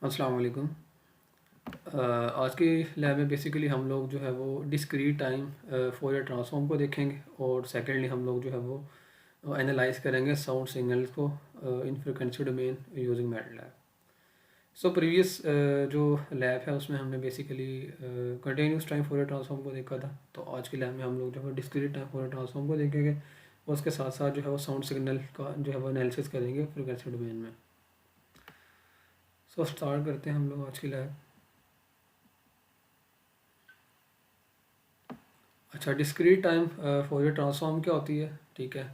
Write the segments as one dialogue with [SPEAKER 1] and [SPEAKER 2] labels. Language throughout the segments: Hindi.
[SPEAKER 1] अस्सलाम वालेकुम। आज की लैब में बेसिकली हम लोग जो है वो डिस्क्रीट टाइम फोरियर ट्रांसफॉर्म को देखेंगे और सेकेंडली हम लोग जो है वो एनालाइज करेंगे साउंड सिग्नल्स को इन frequency domain using MATLAB. So previous जो लैब है उसमें हमने basically continuous time Fourier transform को देखा था। तो आज की लैब में हम लोग जो है डिस्क्रीट टाइम फोरियर ट्रांसफॉर्म को देखेंगे और उसके साथ साथ जो है वो साउंड सिग्नल का जो है वो एनालिसिस करेंगे फ्रीक्वेंसी डोमेन में। सो स्टार्ट करते हैं हम लोग आज की लैब। अच्छा, डिस्क्रीट टाइम फोरियर ट्रांसफॉर्म क्या होती है? ठीक है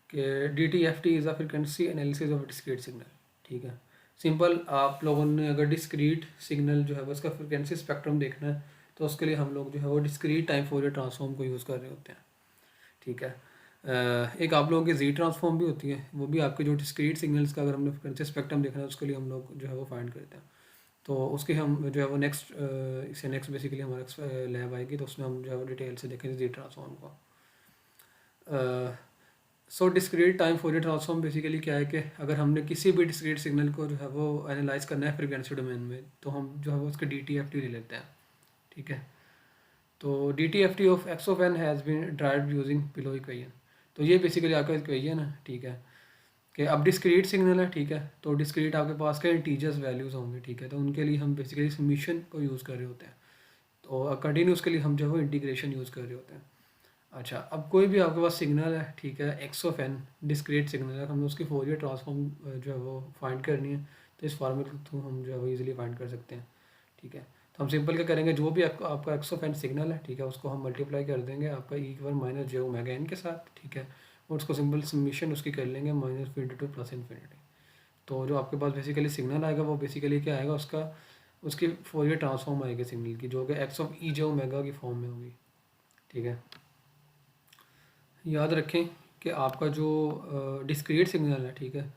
[SPEAKER 1] कि D T F T is a frequency analysis of discrete signal. ठीक है, सिंपल आप लोगों ने अगर डिस्क्रीट सिग्नल जो है वो उसका फ्रिक्वेंसी स्पेक्ट्रम देखना है तो उसके लिए हम लोग जो है वो डिस्क्रीट टाइम फोरियर ट्रांसफॉर्म को यूज़ कर रहे होते हैं। ठीक है, एक आप लोगों की जी ट्रांसफॉर्म भी होती है, वो भी आपके जो डिस्क्रीट सिग्नल्स का अगर हमने फ्रिक्वेंसी स्पेक्ट्रम देखना है उसके लिए हम लोग जो है वो फाइंड करते हैं। तो उसके हम जो है वो नेक्स्ट इसे नेक्स्ट बेसिकली हमारा लैब आएगी तो उसमें हम जो है वो डिटेल से देखेंगे जी ट्रांसफॉर्म को। So discrete time Fourier transform basically क्या है कि अगर हमने किसी भी डिस्क्रीट सिग्नल को जो है वो एनालाइज करना है फ्रीक्वेंसी डोमेन में तो हम जो है वो उसके डी टी एफ टी ले लेते हैं। ठीक है, तो D T F T of X of N has been derived using below equation. तो ये बेसिकली आपका इक्वेशन है। ठीक है, कि अब डिस्क्रीट सिग्नल है। ठीक है, तो डिस्क्रीट आपके पास क्या इंटीजर्स वैल्यूज़ होंगे। ठीक है, तो उनके लिए हम बेसिकली समीशन को यूज़ कर रहे होते हैं। तो कंटिन्यूस के लिए हम जो है वो इंटीग्रेशन यूज़ कर रहे होते हैं। अच्छा, अब कोई भी आपके पास सिग्नल है, ठीक है, X of N discrete signal है, हमने उसकी फोरियर ट्रांसफॉर्म जो है वो फाइंड करनी है तो इस फॉर्मेट के थ्रू हम जो है वो ईजिली फाइंड कर सकते हैं। ठीक है, तो हम सिंपल क्या करेंगे, जो भी आपका एक्स ऑफ एन सिग्नल है, ठीक है, उसको हम मल्टीप्लाई कर देंगे आपका ई की पावर माइनस जे ओमेगा एन के साथ। ठीक है, और उसको सिंपल समीशन उसकी कर लेंगे minus into two plus infinity. तो जो आपके पास बेसिकली सिग्नल आएगा वो बेसिकली क्या आएगा, उसका उसकी फोरियर ट्रांसफॉर्म आएगी सिग्नल की, जो कि x of E J omega की फॉर्म में होगी। ठीक है, याद रखें कि आपका जो डिस्क्रीट सिग्नल है, ठीक है,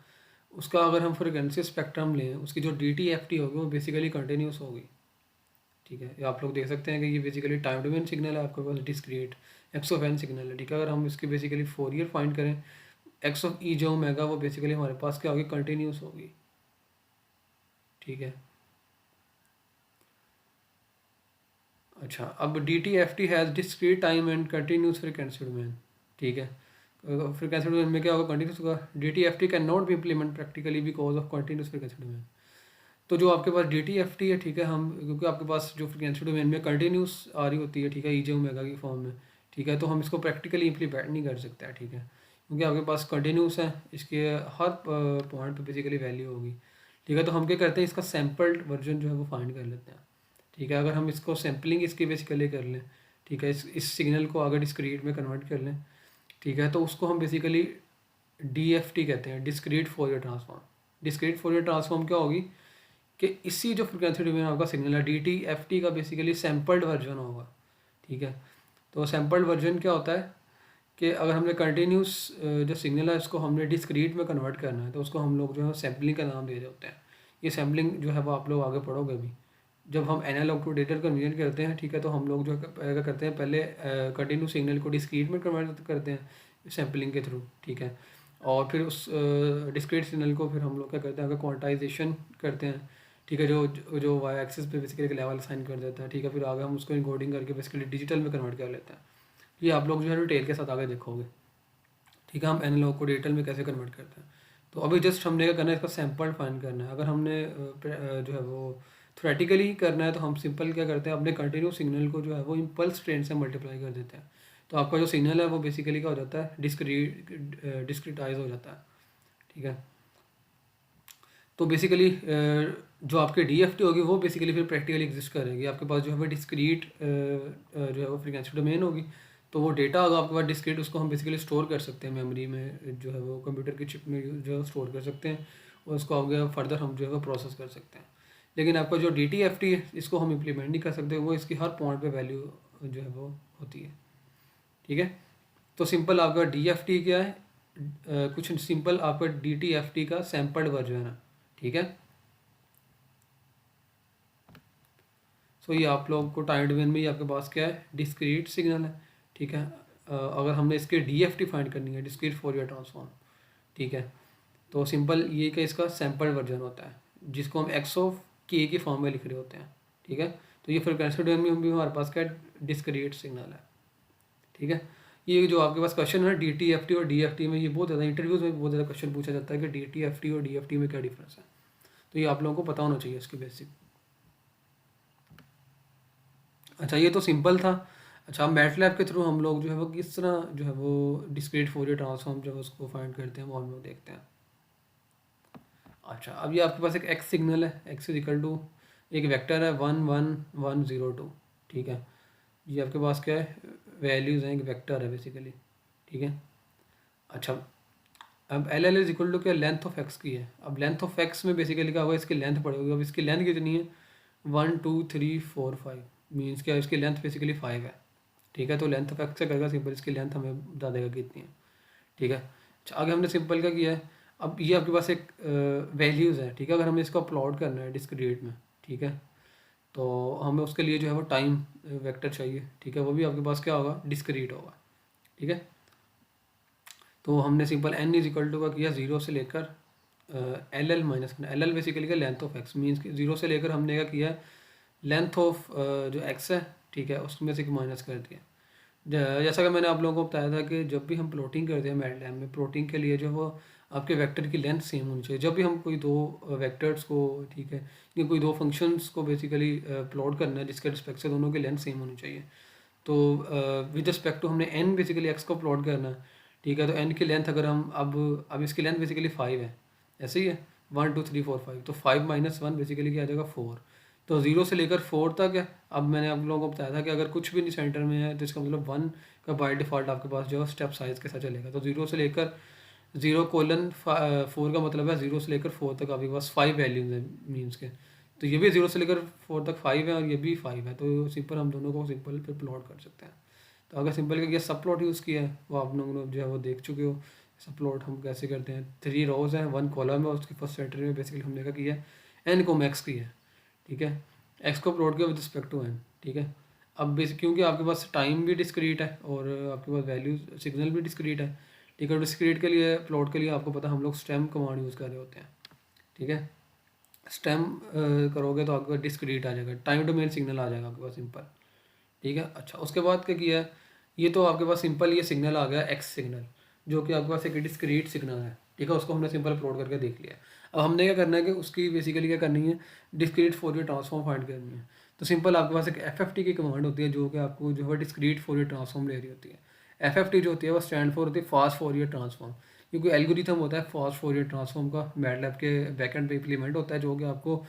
[SPEAKER 1] उसका अगर हम फ्रीक्वेंसी स्पेक्ट्रम लें, उसकी जो डी टी एफ टी होगी वो बेसिकली कंटिन्यूस होगी। ठीक है, ये आप लोग देख सकते हैं कि ये बेसिकली टाइम डोमेन सिग्नल है आपके पास, discrete X of N signal है। ठीक है, अगर हम इसकी बेसिकली फोरियर फाइंड करें एक्स ऑफ ई जो ओमेगा, वो बेसिकली हमारे पास क्या होगी, कंटिन्यूस होगी। ठीक है, अच्छा, अब D T F T has discrete time and continuous frequency domain. ठीक है, फ्रीक्वेंसी डोमेन में क्या होगा, कंटिन्यूस होगा। D T F T can not be implement practically because of continuous frequency domain. तो जो आपके पास डी टी एफ टी है, ठीक है, हम क्योंकि आपके पास जो फ्रीक्वेंसी डोमेन में कंटिन्यूस आ रही होती है, ठीक है, ई जे ओमेगा की फॉर्म में। ठीक है, तो हम इसको प्रैक्टिकली इम्प्लीमेंट नहीं कर सकते हैं। ठीक है, क्योंकि आपके पास कंटिन्यूस है, इसके हर पॉइंट पे बेसिकली वैल्यू होगी। ठीक है, तो हम क्या करते हैं, इसका सैम्पल्ड वर्जन जो है वो फाइंड कर लेते हैं। ठीक है, अगर हम इसको सैम्पलिंग इसकी बेसिकली कर लें, ठीक है, इस सिग्नल को अगर डिस्क्रीट में कन्वर्ट कर लें, ठीक है, तो उसको हम बेसिकली डी एफ टी कहते हैं, discrete Fourier transform. Discrete Fourier transform क्या होगी कि इसी जो फ्रिक्वेंसी डोमेन आपका सिग्नल है डी टी एफ टी का बेसिकली सैम्पल्ड वर्जन होगा। ठीक है, तो सैम्पल्ड वर्जन क्या होता है कि अगर हमने कंटिन्यूस जो सिग्नल है उसको हमने डिस्क्रीट में कन्वर्ट करना है तो उसको हम लोग जो है सैम्पलिंग का नाम दे रहे होते हैं। ये सैम्पलिंग जो है वो आप लोग आगे पढ़ोगे भी, जब हम एनालॉग टू डिजिटल कन्वर्जन करते हैं। ठीक है, तो हम लोग जो क्या करते हैं, पहले कंटिन्यू सिग्नल को डिस्क्रीट में कन्वर्ट करते हैं सैम्पलिंग के थ्रू। ठीक है, और फिर उस डिस्क्रीट सिग्नल को फिर हम लोग क्या करते हैं, अगर क्वांटाइजेशन करते हैं। ठीक है, जो जो वाई एक्सिस पे बेसिकली एक लेवल साइन कर देता है। ठीक है, फिर आगे हम उसको इनकोडिंग करके बेसिकली डिजिटल में कन्वर्ट कर लेते हैं। ये आप लोग जो है डिटेल के साथ आगे देखोगे। ठीक है, हम एनालॉग को डिजिटल में कैसे कन्वर्ट करते हैं। तो अभी जस्ट हमने क्या करना है, इसका सैम्पल फाइंड करना है। अगर हमने जो है वो थ्योरेटिकली करना है तो हम सिंपल क्या करते हैं, अपने कंटिन्यू सिग्नल को जो है वो इम्पल्स ट्रेन से मल्टीप्लाई कर देते हैं। तो आपका जो सिग्नल है वो बेसिकली क्या हो जाता है, डिस्क्रीटाइज हो जाता है। ठीक है, तो बेसिकली जो आपके डी एफ टी होगी वो बेसिकली फिर प्रैक्टिकली एग्जिस्ट करेगी। आपके पास जो है वो डिस्क्रीट जो है वो फ्रीक्वेंसी डोमेन होगी, तो वो डेटा होगा आपके पास डिस्क्रीट, उसको हम बेसिकली स्टोर कर सकते हैं मेमोरी में, जो है वो कंप्यूटर की चिप में जो है स्टोर कर सकते हैं और उसको आगे फर्दर हम जो है वो प्रोसेस कर सकते हैं। लेकिन आपका जो डी टी एफ टी है इसको हम इम्प्लीमेंट नहीं कर सकते, वो इसकी हर पॉइंट पे वैल्यू जो है वो होती है। ठीक है, तो सिंपल आपका डी एफ टी क्या है, कुछ सिंपल आपका डी टी एफ टी का सैम्पल्ड वर्जन है। ठीक है, सो ये आप लोग को टाइम डोमेन में ही आपके पास क्या है, डिस्क्रीट सिग्नल है। ठीक है, अगर हमने इसके डी एफ टी फाइंड करनी है, डिस्क्रीट फोरियर ट्रांसफॉर्म। ठीक है, तो सिंपल ये कि इसका सैम्पल वर्जन होता है जिसको हम एक्स ऑफ के की फॉर्म में लिख रहे होते हैं, ठीक है। तो ये फ्रिक्वेंसी डोमेन में भी हमारे पास क्या डिस्क्रीट सिग्नल है, ठीक है। ये जो आपके पास क्वेश्चन है DTFT और DFT में, ये बहुत ज़्यादा इंटरव्यूज़ में बहुत ज़्यादा क्वेश्चन पूछा जाता है कि DTFT और DFT में क्या डिफरेंस है, तो ये आप लोगों को पता होना चाहिए इसकी बेसिक। अच्छा, ये तो सिंपल था। अच्छा, अब मैटलैब के थ्रू हम लोग जो है वो किस तरह जो है वो डिस्क्रीट फोरियर ट्रांसफॉर्म जो है उसको फाइंड करते हैं, वो हम लोग देखते हैं। अच्छा, अब ये आपके पास एक एक्स सिग्नल है, एक्स इज इक्वल टू एक वेक्टर है 1 1 1 0 2, ठीक है। ये आपके पास क्या है, वैल्यूज़ हैं, एक वेक्टर है बेसिकली, ठीक है। अच्छा, अब L L is equal to क्या, लेंथ ऑफ एक्स की है। अब लेंथ ऑफ एक्स में बेसिकली क्या होगा, इसकी लेंथ पड़ेगी। अब इसकी लेंथ कितनी है, 1 2 3 4 5, मीन्स क्या, इसकी लेंथ बेसिकली 5 है, ठीक है। तो लेंथ ऑफ एक्स से करेगा सिंपल, इसकी लेंथ हमें बता देगा कितनी है, ठीक है। अच्छा, आगे हमने सिंपल क्या किया है, अब ये आपके पास एक वैल्यूज़ है, ठीक है। अगर हमें इसको प्लॉट करना है डिस्क्रीट में, ठीक है, तो हमें उसके लिए जो है वो टाइम वेक्टर चाहिए, ठीक है। वो भी आपके पास क्या होगा, डिस्क्रीट होगा, ठीक है। तो हमने simple n is equal to का किया 0 से लेकर L L minus L L basically का लेंथ ऑफ एक्स, मीन्स कि 0 से लेकर हमने क्या किया, लेंथ ऑफ जो एक्स है, ठीक है, उसमें से माइनस कर दिया। जैसा कि मैंने आप लोगों को बताया था कि जब भी हम प्लॉटिंग करते हैं मैटलैब में, प्लॉटिंग के लिए जो वो आपके वेक्टर की लेंथ सेम होनी चाहिए। जब भी हम कोई दो वेक्टर्स को, ठीक है, या कोई दो फंक्शंस को बेसिकली प्लॉट करना है जिसके रिस्पेक्ट से दोनों की लेंथ सेम होनी चाहिए। तो विद रिस्पेक्ट टू हमने n बेसिकली x को प्लॉट करना है, ठीक है। तो n की लेंथ अगर हम अब इसकी लेंथ बेसिकली 5 है, ऐसे ही है 1 2 3 4 5, तो 5 माइनस 1 बेसिकली क्या आ जाएगा 4। तो 0 से लेकर 4 तक है। अब मैंने आप लोगों को बताया था कि अगर कुछ भी नहीं सेंटर में है तो इसका मतलब 1 का बाय डिफ़ॉल्ट आपके पास जो है स्टेप साइज़ के साथ चलेगा। तो 0 से लेकर 0:4 का मतलब है 0 से लेकर 4 तक आपके पास 5 वैल्यूज हैं मीन्स के। तो ये भी 0 से लेकर 4 तक 5 है और ये भी 5 है, तो सिंपल हम दोनों को सिंपल पे प्लॉट कर सकते हैं। तो अगर सिंपल का सब प्लॉट यूज़ किया है वो आप लोग जो है वो देख चुके हो। सब प्लॉट हम कैसे करते हैं, 3 रोज़ हैं 1 कॉलम है, उसकी फर्स्ट सेंटर में बेसिकली हमने क्या किया है, एन को मैक्स किया है, ठीक है। एक्स को प्लॉट किया विद रिस्पेक्ट टू एन, ठीक है। अब बेसिक क्योंकि आपके पास टाइम भी डिस्क्रीट है और आपके पास वैल्यू सिग्नल भी डिस्क्रीट है, ठीक है। डिस्क्रीट के लिए प्लॉट के लिए आपको पता हम लोग स्टेम कमांड यूज़ कर रहे होते हैं, ठीक है। स्टेम करोगे तो आपके पास डिस्क्रीट आ जाएगा, टाइम डोमेन सिग्नल आ जाएगा आपके पास सिंपल, ठीक है। अच्छा, उसके बाद क्या किया है, ये तो आपके पास सिंपल ये सिग्नल आ गया एक्स सिग्नल, जो कि आपके पास एक डिस्क्रीट सिग्नल है, ठीक है। उसको हमने सिंपल प्लॉट करके देख लिया। अब हमने क्या करना है कि उसकी बेसिकली क्या करनी है, डिस्क्रीट फोरियर ट्रांसफॉर्म फाइंड करनी है। तो सिंपल आपके पास एक FFT की कमांड होती है जो कि आपको जो है डिस्क्रीट फोरियर ट्रांसफॉर्म ले रही होती है। FFT जो होती है वो स्टैंड फॉर होती है फास्ट फोरियर ट्रांसफॉर्म, क्योंकि एल्गोरिथम होता है फास्ट फोरियर ट्रांसफॉर्म का, मैटलैब के बैकएंड पे इम्प्लीमेंट होता है, जो कि आपको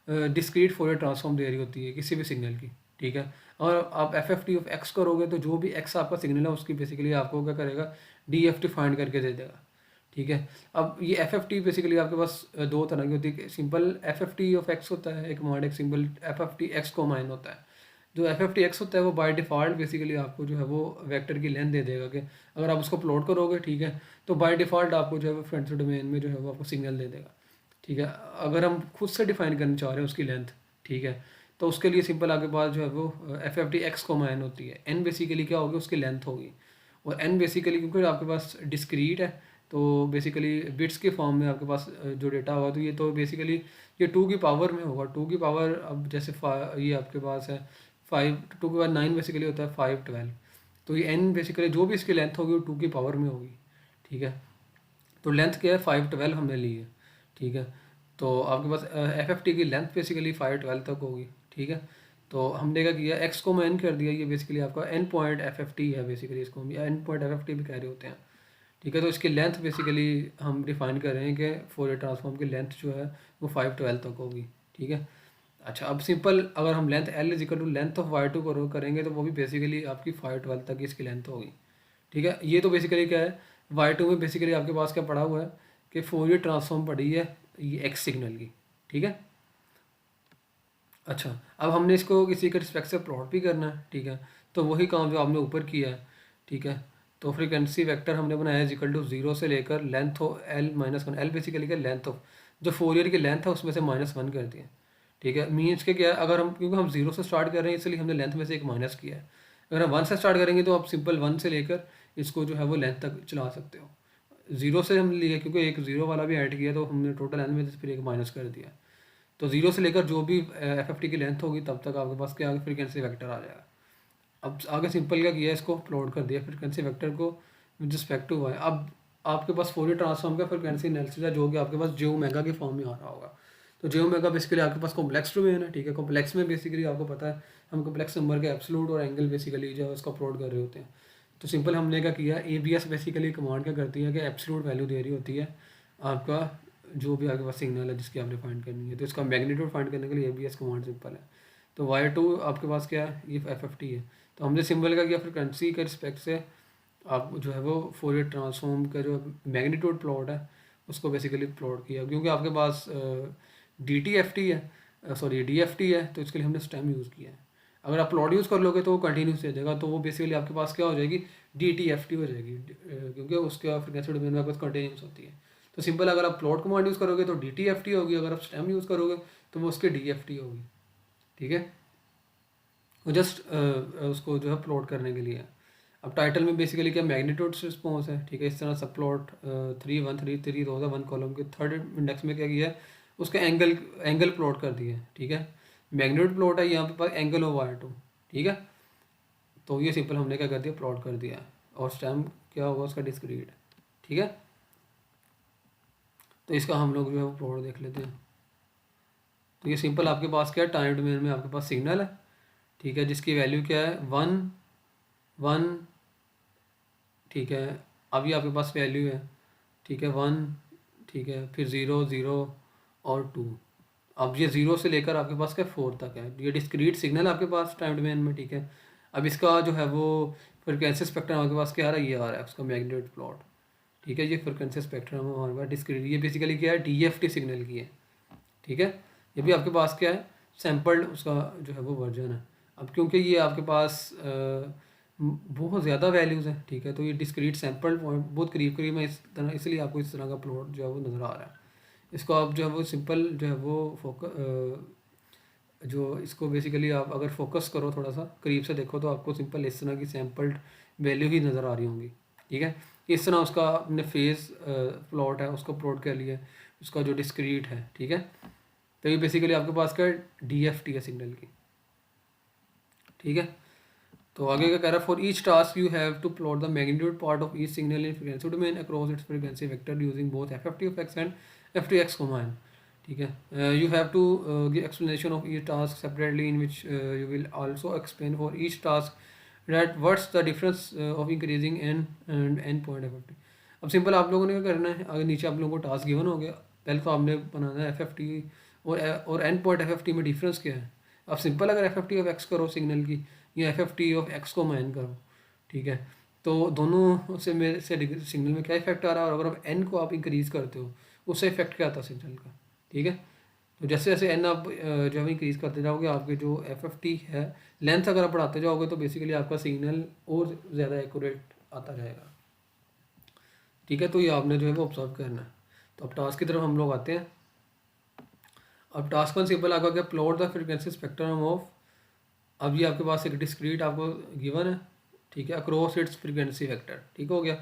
[SPEAKER 1] डिस्क्रीट फोरियर ट्रांसफॉर्म दे रही होती है किसी भी सिग्नल की, ठीक है। और आप FFT ऑफ एक्स करोगे तो जो भी एक्स आपका सिग्नल है उसकी बेसिकली आपको क्या करेगा, DFT फाइंड करके दे देगा, ठीक है। अब ये FFT बेसिकली आपके पास दो तरह की होती है। सिंपल FFT ऑफ एक्स होता है एक कमांड, एक सिंपल FFT एक्स को माइन होता है। जो FFT एक्स होता है वो बाय डिफ़ॉल्ट बेसिकली आपको जो है वो वेक्टर की लेंथ दे देगा कि अगर आप उसको प्लॉट करोगे, ठीक है, तो बाय डिफ़ॉल्ट आपको जो है वो फ्रेंड्स डोमेन में जो है वो आपको सिग्नल दे देगा, ठीक है। अगर हम खुद से डिफाइन करना चाह रहे हैं उसकी लेंथ, ठीक है, तो उसके लिए सिंपल आपके पास जो है वो FFT एक्स को माइन होती है। n बेसिकली क्या होगी, उसकी लेंथ होगी। और n बेसिकली क्योंकि आपके पास डिस्क्रीट है तो बेसिकली बिट्स के फॉर्म में आपके पास जो डेटा होगा, तो ये तो बेसिकली ये 2 की पावर में होगा। 2 की पावर अब जैसे ये आपके पास है 5, 2 के बाद 9 बेसिकली होता है 5 12, तो ये n बेसिकली जो भी इसकी लेंथ होगी वो 2 की पावर में होगी, ठीक है। तो लेंथ क्या है 5 12 हमने ली है, ठीक है। तो आपके पास FFT की लेंथ बेसिकली 5 12 तक होगी, ठीक है। तो हमने क्या किया, एक्स को मैं n कर दिया, ये बेसिकली आपका n पॉइंट FFT है, बेसिकली इसको हम n पॉइंट FFT भी कह रहे होते हैं, ठीक है। तो इसकी लेंथ बेसिकली हम डिफाइन कर रहे हैं कि फोरियर ट्रांसफॉर्म की लेंथ जो है वो 5 12 तक होगी, ठीक है। अच्छा, अब सिंपल अगर हम length L is equal to length of Y2 करेंगे तो वो भी बेसिकली आपकी 5 12 तक की इसकी लेंथ होगी, ठीक है। ये तो बेसिकली क्या है, Y2 में बेसिकली आपके पास क्या पड़ा हुआ है कि फोरियर ट्रांसफॉर्म पड़ी है ये एक्स सिग्नल की, ठीक है। अच्छा, अब हमने इसको किसी के रिस्पेक्ट से प्लॉट भी करना है, ठीक है। तो वही काम जो आपने ऊपर किया है, ठीक है। तो फ्रीक्वेंसी वेक्टर हमने बनाया है इक्वल टू 0 से लेकर length of L minus 1, L basically क्या लेंथ ऑफ जो फोरियर की लेंथ है उसमें से -1 कर दिया, ठीक है। मीन्स के क्या है, अगर हम क्योंकि हम 0 से स्टार्ट कर रहे हैं इसलिए हमने लेंथ में से एक माइनस किया है। अगर हम 1 से स्टार्ट करेंगे तो आप सिंपल 1 से लेकर इसको जो है वो लेंथ तक चला सकते हो। 0 से हम लिए क्योंकि एक 0 वाला भी ऐड किया तो हमने टोटल लेंथ में से फिर एक माइनस कर दिया। तो तो ज़ीरो से लेकर जो भी FFT की लेंथ होगी तब तक आपके पास क्या आगे फ्रीक्वेंसी वेक्टर आ जाएगा। अब आगे सिंपल क्या किया, इसको प्लॉट कर दिया फ्रीक्वेंसी वेक्टर को विद रिस्पेक्ट टू वाई। अब आपके पास फोरियर ट्रांसफॉर्म का फ्रीक्वेंसी एनालिसिस है जो कि आपके पास जे ओमेगा के फॉर्म में आ रहा होगा। तो जे ओमेगा बेसिकली आपके पास कॉम्प्लेक्स डोमेन है, ठीक है। कॉम्प्लेक्स में बेसिकली आपको पता है हम कॉम्प्लेक्स नंबर के एब्सोल्यूट और एंगल बेसिकली जो है उसका प्लॉट कर रहे होते हैं। तो सिंपल हमने क्या किया, ABS बेसिकली कमांड क्या करती है कि एब्सोल्यूट वैल्यू दे रही होती है आपका जो भी आपके पास सिग्नल है जिसकी आपने फाइंड करनी है। तो इसका मैग्नीट्यूड फाइंड करने के लिए ABS कमांड सिंपल है। तो y2 आपके पास क्या है, ये FFT है। तो हमने सिंबल का किया फ्रिक्वेंसी के रिस्पेक्ट से आप जो है वो फोरियर ट्रांसफॉर्म का जो मैग्नीट्यूड प्लॉट है उसको बेसिकली प्लॉट किया, क्योंकि आपके पास DTFT है, सॉरी DFT है, तो इसके लिए हमने स्टेम यूज़ किया है। अगर आप प्लॉट यूज़ कर लोगे तो वो कंटिन्यूस हो जाएगा, तो वो बेसिकली आपके पास क्या हो जाएगी, DTFT हो जाएगी, क्योंकि उसके फ्रिक्वेंसी डोमेन में आपके पास कंटिन्यूस होती है। तो सिंपल अगर आप प्लॉट कमांड यूज़ करोगे तो DTFT होगी, अगर आप स्टेम यूज़ करोगे तो वो उसके DFT होगी, ठीक है। वो जस्ट उसको जो है प्लॉट करने के लिए है। अब टाइटल में बेसिकली क्या मैग्नीट्यूड रिस्पॉन्स है, ठीक है। इस तरह सब प्लॉट 3 1 3 3 1 कॉलम के थर्ड इंडेक्स में क्या किया है, उसका एंगल प्लॉट कर दिया है, ठीक है। मैग्नीट्यूड प्लॉट है, यहाँ पे पास एंगल ऑफ y2, ठीक है। तो ये सिंपल हमने क्या कर दिया, प्लॉट कर दिया। और स्टैम क्या होगा उसका डिस्क्रीट, ठीक है। तो इसका हम लोग जो है वो प्लॉट देख लेते हैं। तो ये सिंपल आपके पास क्या है, टाइम डोमेन में आपके पास सिग्नल है, ठीक है, जिसकी वैल्यू क्या है 1 1, ठीक है। अभी आपके पास वैल्यू है, ठीक है 1, ठीक है, फिर 0 0 और 2। अब ये 0 से लेकर आपके पास क्या 4 तक है, ये डिस्क्रीट सिग्नल आपके पास टाइम डोमेन में, ठीक है। अब इसका जो है वो फ्रिक्वेंसी स्पेक्ट्रम आपके पास क्या आ रहा है, ये आ रहा है उसका मैग्नीट्यूड प्लॉट, ठीक है। ये फ्रिक्वेंसी स्पेक्ट्रम हमारे पास डिस्क्रीट, ये बेसिकली क्या है DFT सिग्नल की है, ठीक है। ये भी आपके पास क्या है, सैम्पल्ड उसका जो है वो वर्जन है। अब क्योंकि ये आपके पास बहुत ज़्यादा वैल्यूज़ हैं, ठीक है, तो ये डिस्क्रीट सैम्पल्ड पॉइंट बहुत करीब करीब है, इस तरह इसलिए आपको इस तरह का प्लॉट जो है वो नज़र आ रहा है। इसको आप जो है वो सिंपल जो है वो जो इसको बेसिकली आप अगर फोकस करो थोड़ा सा करीब से देखो तो आपको सिंपल इस तरह की सैम्पल्ड वैल्यू ही नज़र आ रही होंगी, ठीक है। इस तरह उसका अपने फेज़ प्लॉट है उसको प्लॉट कर लिया, उसका जो डिस्क्रीट है, ठीक है। तो ये बेसिकली आपके पास क्या DFT है सिग्नल की, ठीक है। तो आगे क्या कह रहा है, for each task you have to plot the magnitude part of each signal in frequency domain across its frequency vector using both FFT of x and FT x common, ठीक है। You have to give explanation of each task separately in which you will also explain for each task that what's the difference of increasing n and n point FFT। अब सिंपल आप लोगों ने क्या करना है, अगर नीचे आप लोगों को टास्क गिवन हो गया, पहले तो आपने बनाना है FFT और n पॉइंट FFT में डिफरेंस क्या है। अब सिंपल अगर FFT ऑफ x करो सिग्नल की या FFT ऑफ x को माइन करो, ठीक है, तो दोनों से मेरे से सिग्नल में क्या इफेक्ट आ रहा है, और अगर आप n को आप इंक्रीज़ करते हो उससे इफेक्ट क्या आता है सिग्नल का, ठीक है। तो जैसे जैसे n आप जो है इंक्रीज़ करते जाओगे आपके जो FFT है लेंथ अगर आप बढ़ाते जाओगे तो बेसिकली आपका सिग्नल और ज़्यादा एक्यूरेट आता जाएगा, ठीक है। तो ये आपने जो है वो ऑब्जर्व करना है। तो अब टास्क की तरफ हम लोग आते हैं। अब टास्क वन सिंपल आपका क्या, plot the frequency spectrum of, अब ये आपके पास एक डिस्क्रीट आपको गिवन है, ठीक है, अक्रॉस इट्स फ्रीक्वेंसी वेक्टर, ठीक हो गया,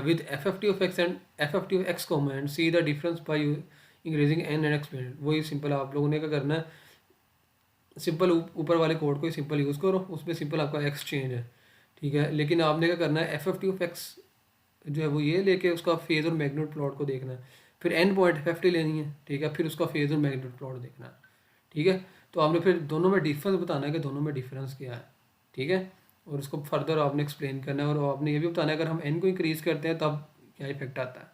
[SPEAKER 1] with FFT of x and FFT of x common and see the difference by increasing n and expand. वही सिंपल आप लोगों ने क्या करना है, सिंपल ऊपर वाले कोड को ही सिंपल यूज़ करो, उसमें सिंपल आपका x चेंज है, ठीक है। लेकिन आपने क्या करना है, FFT ऑफ x जो है वो ये लेके उसका फेज और मैग्नीट्यूड प्लॉट को देखना है, फिर n पॉइंट FFT लेनी है, ठीक है, फिर उसका फेज और मैग्नीट्यूड प्लॉट देखना है, ठीक है। तो आपने फिर दोनों में डिफरेंस बताना है कि दोनों में डिफरेंस क्या है, ठीक है, और उसको फर्दर आपने एक्सप्लेन करना है, और आपने ये भी बताना है अगर हम n को इंक्रीज़ करते हैं तब क्या इफेक्ट आता है,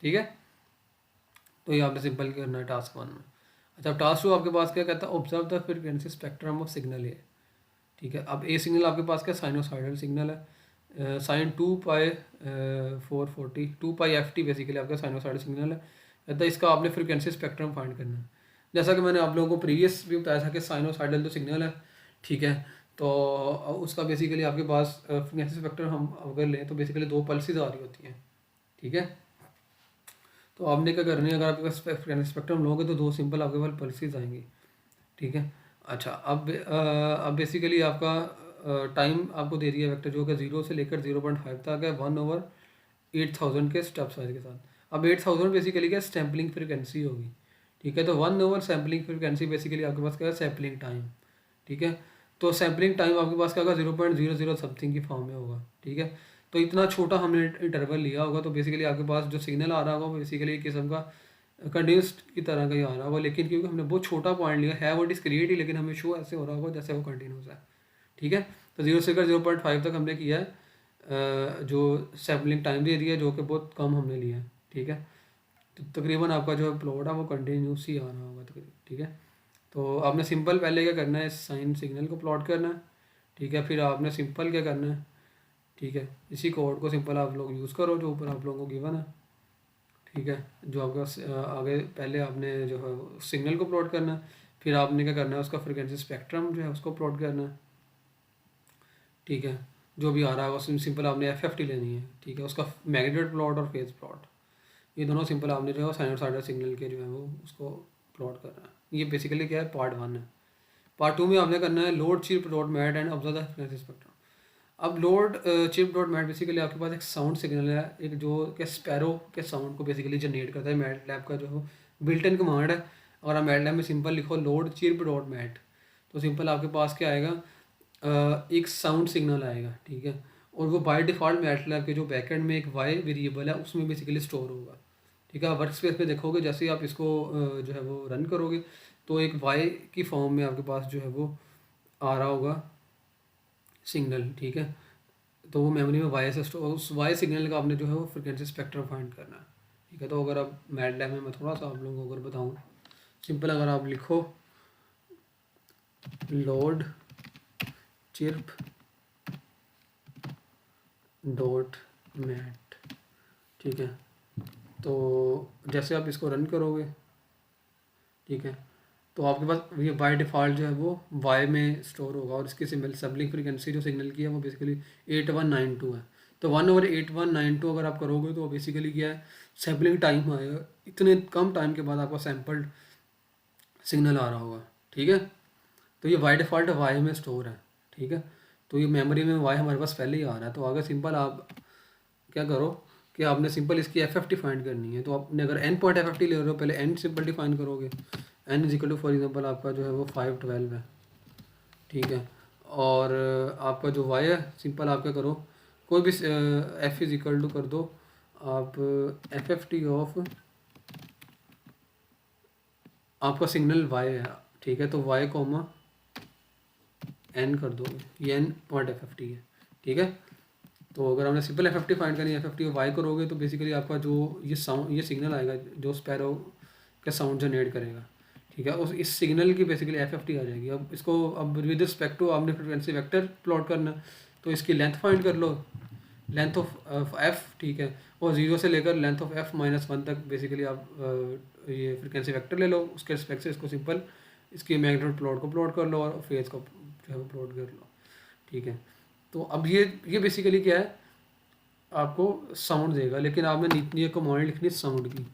[SPEAKER 1] ठीक है। तो ये आपने सिंपल करना है टास्क वन में। अच्छा, टास्क टू आपके पास क्या कहता है, observe the frequency spectrum of signal A, ठीक है। अब ए सिग्नल आपके पास क्या साइनोसाइडल सिग्नल है, साइन 2π/440 2π/ft बेसिकली आपका साइनोसाइडल सिग्नल है, कहता है इसका आपने फ्रीक्वेंसी स्पेक्ट्रम फाइंड करना है। जैसा कि मैंने आप लोगों को प्रीवियस भी बताया था कि साइनोसाइडल तो सिग्नल है, ठीक है, तो उसका बेसिकली आपके पास फ्रीक्वेंसी स्पेक्ट्रम हम अगर लें तो बेसिकली 2 पल्सेस आ रही होती हैं, ठीक है। तो आपने क्या करनी है, अगर आपके पास फ्रीक्वेंसी स्पेक्ट्रम लोगे तो 2 सिंपल आपके पास पल्सेस आएंगी, ठीक है। अच्छा, अब बेसिकली आपका टाइम आपको दे दिया वेक्टर जो कि 0 से लेकर 0.5 तक है 1/8000 के स्टेप साइज के साथ। अब 8000 बेसिकली क्या स्टैम्पलिंग फ्रीक्वेंसी होगी, ठीक है। तो 1 ओवर सैम्पलिंग फ्रिक्वेंसी बेसिकली आपके पास क्या है, सैम्पलिंग टाइम। ठीक है। तो सैम्पलिंग टाइम आपके पास क्या होगा, 0.00 समथिंग की फॉर्म में होगा। ठीक है। तो इतना छोटा हमने इंटरवल लिया होगा, तो बेसिकली आपके पास जो सिग्नल आ रहा होगा वो बेसिकली एक किस्म का कंटिन्यूस की तरह का ही आ रहा होगा, लेकिन क्योंकि हमने बहुत छोटा पॉइंट लिया है, वो डिस्क्रीट ही, लेकिन हमें शो ऐसे हो रहा होगा जैसे वो कंटिन्यूस है। ठीक है। तो 0 से लेकर 0.5 तक हमने किया है, जो सैम्पलिंग टाइम दे दिया है, जो कि बहुत कम हमने लिया है। ठीक है। तो तकरीबन आपका जो प्लॉट है वो कंटिन्यूस ही आ रहा होगा तकरीबन। ठीक है। तो आपने सिंपल पहले क्या करना है, साइन सिग्नल को प्लॉट करना है। ठीक है। फिर आपने सिंपल क्या करना है, ठीक है, इसी कोड को सिंपल आप लोग यूज़ करो जो ऊपर आप लोगों को गिवन है। ठीक है। जो आपका आगे पहले आपने जो है सिग्नल को प्लॉट करना है, फिर आपने क्या करना है, उसका फ्रिक्वेंसी स्पेक्ट्रम जो है उसको प्लॉट करना है। ठीक है। जो भी आ रहा है वो सिंपल आपने एफ लेनी है। ठीक है। उसका मैग्नीट्यूड प्लॉट और फेज प्लॉट, ये दोनों सिंपल आपने जो है साइनोसॉइडल सिग्नल के जो है वो उसको प्लॉट करना है। ये बेसिकली क्या है, पार्ट 1 है। पार्ट 2 में आपने करना है load chip dot mat and observe the frequency spectrum. अब load chip dot mat basically आपके पास एक साउंड सिग्नल है, एक जो कि स्पैरो के साउंड को बेसिकली जनरेट करता है। मैट लैब का जो बिल्ट इन कमांड है। अगर आप मैट लैब में सिंपल लिखो लोड चिप डॉट मैट, तो सिंपल आपके पास क्या आएगा, एक साउंड सिग्नल आएगा। ठीक है। और वो बाय डिफ़ॉल्ट मैट लैब के जो बैकएंड में एक वाई वेरिएबल है उसमें बेसिकली स्टोर होगा। ठीक है। वर्क स्पेस पे देखोगे जैसे ही आप इसको जो है वो रन करोगे, तो एक वाई की फॉर्म में आपके पास जो है वो आ रहा होगा सिग्नल। ठीक है। तो वो मेमोरी में वाई से स्टोर, उस वाई सिग्नल का आपने जो है वो फ्रिक्वेंसी स्पेक्ट्रम फाइंड करना है। ठीक है। तो अगर आप मैटलैब में मैं थोड़ा सा आप लोगों को अगर बताऊँ, सिंपल अगर आप लिखो लोड चिर्प डॉट मैट, ठीक है, तो जैसे आप इसको रन करोगे, ठीक है, तो आपके पास ये बाय डिफ़ॉल्ट जो है वो वाई में स्टोर होगा, और इसकी सिंबल सैम्पलिंग फ्रीक्वेंसी जो सिग्नल की है वो बेसिकली 8192 है। तो 1/8192 अगर आप करोगे तो बेसिकली क्या है, सैम्पलिंग टाइम आएगा, इतने कम टाइम के बाद आपका सैम्पल्ड सिग्नल आ रहा होगा। ठीक है। तो ये बाय डिफ़ॉल्ट वाई में स्टोर है। ठीक है। तो ये मेमोरी में वाई हमारे पास पहले ही आ रहा है। तो अगर सिंपल आप क्या करो कि आपने सिंपल इसकी एफ डिफाइन करनी है, तो आपने अगर एन पॉइंट एफ ले रहे हो, पहले एन सिंपल डिफाइन करोगे। N is equal to for example आपका जो है वो 512 है। ठीक है। और आपका जो वाई है सिंपल आप क्या करो, कोई भी एफ इज इक्वल टू कर दो आप एफ टी ऑफ आपका सिग्नल वाई है। ठीक है। तो वाई कोमा एन कर दोगे, ये एन पॉइंट एफ है। ठीक है। तो अगर हमने सिंपल एफ फाइंड करनी है, एफ वाई करोगे तो बेसिकली आपका जो ये सिग्नल आएगा जो स्पैरो का साउंड जनरेट करेगा। ठीक है। उस इस सिग्नल की बेसिकली एफ आ जाएगी। अब इसको अब विद रिस्पेक्ट टू आपने फ्रिक्वेंसी वेक्टर प्लॉट करना, तो इसकी लेंथ फाइंड कर लो, लेंथ ऑफ एफ। ठीक है। और 0 से लेकर लेंथ ऑफ एफ -1 तक बेसिकली आप ये फ्रिक्वेंसी वेक्टर ले लो, उसके रिस्पेक्ट से इसको सिंपल इसकी मैग्नीट्यूड प्लॉट को प्लॉट कर लो और फेज को जो है वो प्लॉट कर लो। ठीक है। तो अब ये बेसिकली क्या है, आपको साउंड देगा, लेकिन आपने ये कमांड लिखनी साउंड की।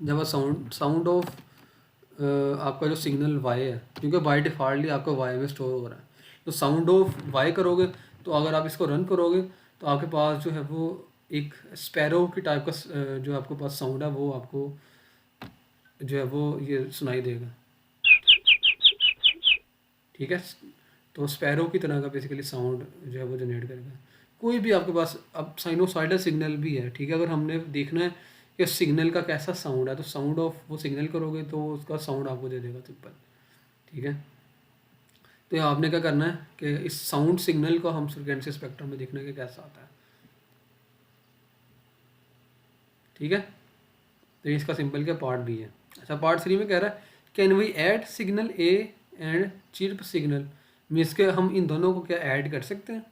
[SPEAKER 1] जब साउंड ऑफ आपका जो सिग्नल वाई है, क्योंकि बाय डिफ़ॉल्टली आपका वाई में स्टोर हो रहा है, तो साउंड ऑफ वाई करोगे, तो अगर आप इसको रन करोगे तो आपके पास जो है वो एक स्पैरो की टाइप का जो आपके पास साउंड है वो आपको जो है वो ये सुनाई देगा। ठीक है। तो स्पैरो की तरह का बेसिकली साउंड जो है वो जनरेट करेगा। कोई भी आपके पास अब साइनोसॉइडल सिग्नल भी है। ठीक है। अगर हमने देखना है कि सिग्नल का कैसा साउंड है, तो साउंड ऑफ वो सिग्नल करोगे तो उसका साउंड आपको दे देगा सिंपल। ठीक है। तो ये आपने क्या करना है कि इस साउंड सिग्नल को हम फ्रीक्वेंसी स्पेक्ट्रम में देखने के कैसा आता है। ठीक है। तो ये इसका सिंपल क्या पार्ट बी है। अच्छा, पार्ट 3 में कह रहा है can we add signal A and chirp signal, means के हम इन दोनों को क्या ऐड कर सकते हैं।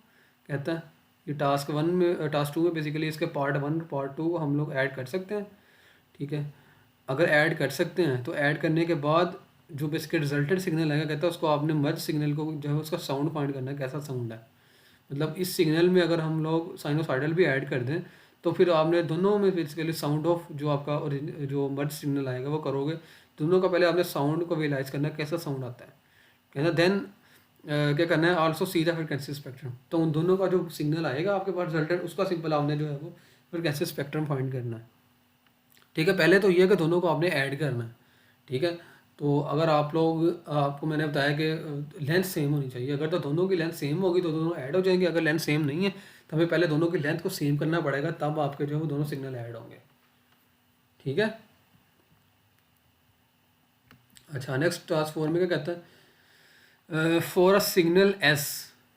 [SPEAKER 1] कहता है ये टास्क 2 में बेसिकली इसके पार्ट 1 पार्ट 2 को हम लोग ऐड कर सकते हैं। ठीक है। अगर ऐड कर सकते हैं तो ऐड करने के बाद जो बेसिकली रिजल्टेड सिग्नल आएगा, कहता है उसको आपने मर्ज सिग्नल को जो है उसका साउंड फाइंड करना है, कैसा साउंड है। मतलब इस सिग्नल में अगर हम लोग साइनोसॉइडल भी ऐड कर दें, तो फिर आपने दोनों में बेसिकली साउंड ऑफ जो आपका जो मर्ज सिग्नल आएगा वो करोगे, दोनों का पहले आपने साउंड को विजुअलाइज करना है कैसा साउंड आता है। कहना देन क्या करना है, also see the frequency spectrum. तो उन दोनों का जो सिग्नल आएगा आपके पास रिजल्टेड, उसका सिंपल आपने जो है वो फ्रीक्वेंसी स्पेक्ट्रम फाइंड करना है। ठीक है। पहले तो ये है कि दोनों को आपने ऐड करना है, ठीक है। तो अगर आप लोग, आपको मैंने बताया कि लेंथ सेम होनी चाहिए, अगर तो दोनों की लेंथ सेम होगी तो दोनों ऐड हो जाएंगे। अगर लेंथ सेम नहीं है तो हमें पहले दोनों की लेंथ को सेम करना पड़ेगा, तब आपके जो है वो दोनों सिग्नल ऐड होंगे, ठीक है। अच्छा, नेक्स्ट टास्क 4 में क्या कहता है, for a signal S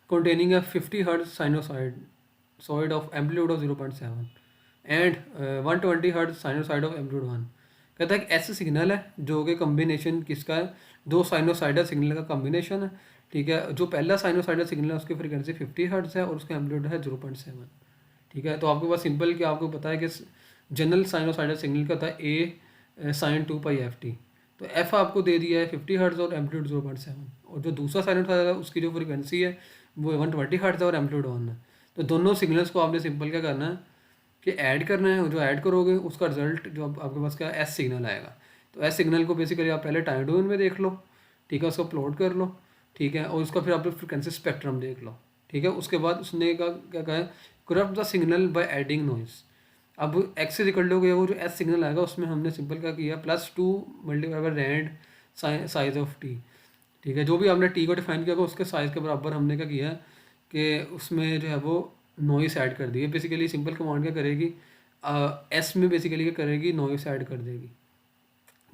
[SPEAKER 1] containing a 50 hertz sinusoid of amplitude of 0.7 and 120 hertz sinusoid of amplitude 1। कहता है कि ऐसा सिग्नल है जो कि कम्बिनेशन किसका है, दो साइनोसाइडल सिग्नल का कम्बिनेशन है, ठीक है। जो पहला साइनोसाइडल सिग्नल है उसकी फ्रीक्वेंसी 50 हर्ट्ज है और उसका एम्पलीट्यूड है 0.7, ठीक है। तो आपके पास सिंपल कि आपको पता है कि जनरल साइनोसाइडल सिग्नल का था ए साइन 2π/ft। तो एफ आपको दे दिया है 50 हर्ट्ज और एम्पलीट्यूड 0.7, और जो दूसरा साइनोसाइडल है उसकी जो फ्रीक्वेंसी है वो 120 हर्ट्ज है और एम्पलीट्यूड 1 है। तो दोनों सिग्नल्स को आपने सिंपल क्या करना है कि ऐड करना है, जो ऐड करोगे उसका रिजल्ट जो आपके पास क्या एस सिग्नल आएगा। तो एस सिग्नल को बेसिकली आप पहले टाइम डोमेन में देख लो, ठीक है, उसको प्लॉट कर लो, ठीक है, और उसका फिर आप फ्रिक्वेंसी स्पेक्ट्रम देख लो, ठीक है। उसके बाद उसने क्या कहा है, corrupt the signal by adding noise. अब एक्स इज इक्वल टू वो जो एस सिग्नल आएगा उसमें हमने सिंपल क्या किया, +2 multiply by rand size of T, ठीक है। जो भी आपने टी को डिफाइन किया उसके साइज़ के बराबर हमने क्या किया कि उसमें जो है वो नॉइस ऐड कर दी है। बेसिकली सिंपल कमांड क्या करेगी, एस में बेसिकली क्या करेगी, नॉइस ऐड कर देगी।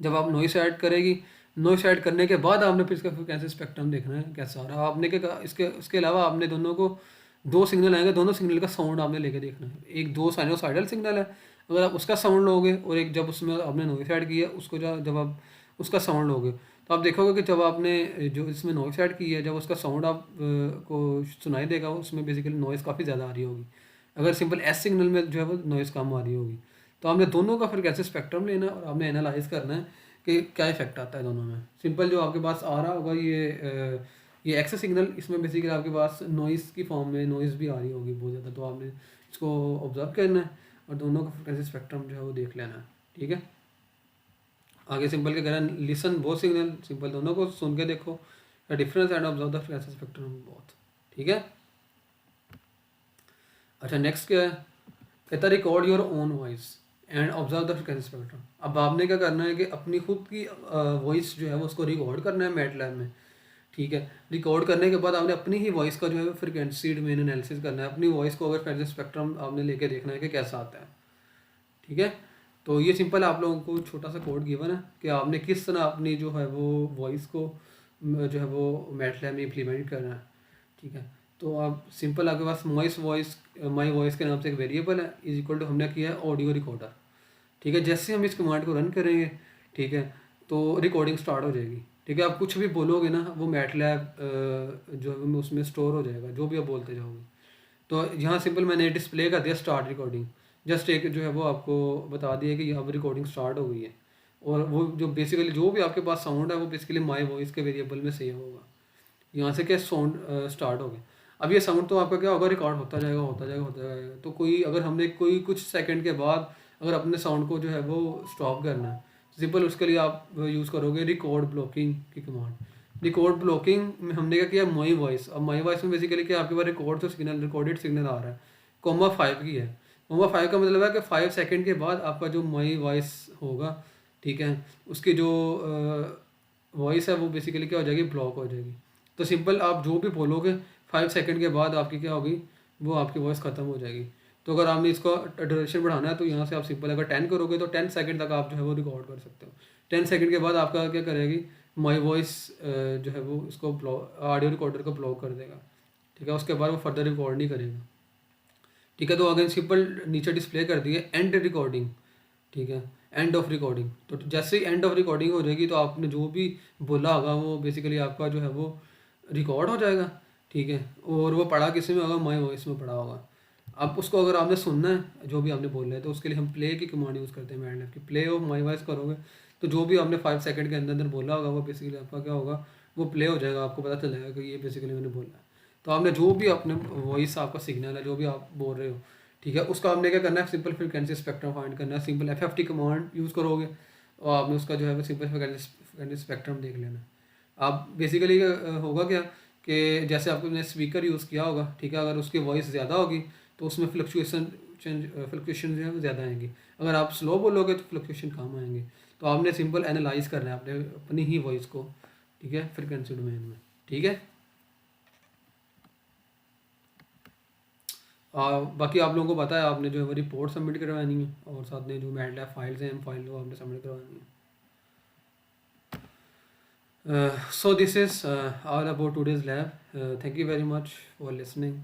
[SPEAKER 1] जब आप नॉइस ऐड करेगी, नॉइस ऐड करने के बाद आपने फिर इसका कैसे स्पेक्ट्रम देखना है कैसा आ रहा है। आपने क्या इसके अलावा आपने दोनों को दो सिग्नल आएंगे, दोनों सिग्नल का साउंड आपने लेके देखना है। एक दो साइनोसाइडल सिग्नल है, अगर आप उसका साउंड लोगे, और एक जब उसमें आपने नॉइस ऐड किया उसको जब आप उसका साउंड लोगे तो आप देखोगे कि जब आपने जो इसमें नॉइस ऐड की है, जब उसका साउंड आप को सुनाई देगा उसमें बेसिकली नॉइस काफ़ी ज़्यादा आ रही होगी। अगर सिंपल एस सिग्नल में जो है वो नॉइस कम आ रही होगी। तो आपने दोनों का फिर कैसे स्पेक्ट्रम लेना है और आपने एनालाइज करना है कि क्या इफेक्ट आता है दोनों में। सिंपल जो आपके पास आ रहा होगा ये एक्स सिग्नल, इसमें बेसिकली आपके पास नॉइस की फॉर्म में नॉइस भी आ रही होगी बहुत ज़्यादा, तो आपने इसको ऑब्जर्व करना है और दोनों का फ्रिक्वेंसी स्पेक्ट्रम जो है वो देख लेना है, ठीक है। आगे सिंपल क्या करें, लिसन बोथ सिग्नल, सिंपल दोनों को सुन के देखो the difference and observe the frequency spectrum both, ठीक है। अच्छा, नेक्स्ट क्या है, कहता है record your own voice and observe the frequency spectrum. अब आपने क्या करना है कि अपनी खुद की वॉइस जो है वो उसको रिकॉर्ड करना है मैटलैब में, ठीक है। रिकॉर्ड करने के बाद आपने अपनी ही वॉइस का जो है फ्रिक्वेंसी डोमेन एनालिसिस करना है, अपनी वॉइस को अगर फ्रिक्वेंसी स्पेक्ट्रम आपने लेके देखना है कि कैसा आता है, ठीक है। तो ये सिंपल आप लोगों को छोटा सा कोड गिवन है कि आपने किस तरह अपनी जो है वो वॉइस को जो है वो मैटलैब में इम्प्लीमेंट करना है, ठीक है। तो आप सिंपल आपके पास माई वॉइस के नाम से एक वेरिएबल है, इज इक्वल टू हमने किया है ऑडियो रिकॉर्डर, ठीक है। जैसे हम इस कमांड को रन करेंगे, ठीक है, तो रिकॉर्डिंग स्टार्ट हो जाएगी, ठीक है। आप कुछ भी बोलोगे ना वो मैटलैब जो है उसमें स्टोर हो जाएगा, जो भी आप बोलते जाओगे। तो यहाँ सिंपल मैंने डिस्प्ले कर दिया स्टार्ट रिकॉर्डिंग, जस्ट एक जो है वो आपको बता दिया कि यहाँ पर रिकॉर्डिंग स्टार्ट हो गई है, और वो जो बेसिकली जो भी आपके पास साउंड है वो बेसिकली माई वॉइस के वेरिएबल में सेव होगा। यहाँ से क्या साउंड स्टार्ट हो गया। अब ये साउंड तो आपका क्या होगा, रिकॉर्ड होता जाएगा होता जाएगा होता जाएगा। तो कोई अगर हमने कोई कुछ सेकंड के बाद अगर अपने साउंड को जो है वो स्टॉप करना है, सिंपल उसके लिए आप यूज़ करोगे रिकॉर्ड ब्लॉकिंग की कमांड। रिकॉर्ड ब्लॉकिंग में हमने क्या किया, माई वॉइस। अब माई वॉइस में बेसिकली क्या आपके पास रिकॉर्ड तो सिग्नल रिकॉर्डेड सिग्नल आ रहा है, कोमा 5 की है। कोमा 5 का मतलब है कि 5 सेकेंड के बाद आपका जो माई वॉइस होगा, ठीक है, उसकी जो वॉइस है वो बेसिकली क्या हो जाएगी, ब्लॉक हो जाएगी। तो सिंपल आप जो भी बोलोगे 5 सेकंड के बाद आपकी क्या होगी, वो आपकी वॉइस ख़त्म हो जाएगी। तो अगर आपने इसको ड्यूरेशन बढ़ाना है तो यहाँ से आप सिंपल अगर 10 करोगे तो 10 सेकंड तक आप जो है वो रिकॉर्ड कर सकते हो। 10 सेकंड के बाद आपका क्या करेगी, माई वॉइस जो है वो इसको ऑडियो रिकॉर्डर को ब्लॉक कर देगा, ठीक है। उसके बाद वो फर्दर रिकॉर्ड नहीं करेगा, ठीक है। तो अगर सिंपल नीचे डिस्प्ले कर दिए एंड रिकॉर्डिंग, ठीक है, एंड ऑफ रिकॉर्डिंग। तो जैसे ही एंड ऑफ रिकॉर्डिंग हो जाएगी तो आपने जो भी बोला होगा वो बेसिकली आपका जो है वो रिकॉर्ड हो जाएगा, ठीक है। और वो पढ़ा किसी में होगा, माई वॉइस में पढ़ा होगा। अब उसको अगर आपने सुनना है जो भी आपने बोल है तो उसके लिए हम प्ले की कमांड यूज़ करते हैं मैटलैब की। प्ले ऑफ माई वॉइस करोगे तो जो भी आपने 5 सेकंड के अंदर अंदर बोला होगा वो बेसिकली आपका क्या होगा, वो प्ले हो जाएगा, आपको पता चल जाएगा कि ये बेसिकली मैंने बोला है। तो आपने जो भी अपने वॉइस आपका सिग्नल है जो भी आप बोल रहे हो, ठीक है, उसका आपने क्या करना है, सिंपल फ्रीक्वेंसी स्पेक्ट्रम फाइंड करना है। सिंपल FFT कमांड यूज़ करोगे और आपने उसका जो है वो सिंपल फ्रीक्वेंसी स्पेक्ट्रम देख लेना है। आप बेसिकली होगा क्या कि जैसे आपने स्पीकर यूज़ किया होगा, ठीक है, अगर उसकी वॉइस ज़्यादा होगी तो उसमें फ्लक्चुएसन फ्लक्चुएशन जो है वो ज़्यादा आएंगी। अगर आप स्लो बोलोगे तो फ्लक्चुएशन कम आएंगे। तो आपने सिंपल एनालाइज करना है आपने अपनी ही वॉइस को, ठीक है, फ्रिक्वेंसी डोमेन में, ठीक है। बाकी आप लोगों को पता है आपने जो है वो रिपोर्ट सबमिट करवानी है और साथ में जो मैटलैब फाइल्स हैं फाइल वो आपने सबमिट करवानी है। So this is all about today's lab. Thank you very much for listening.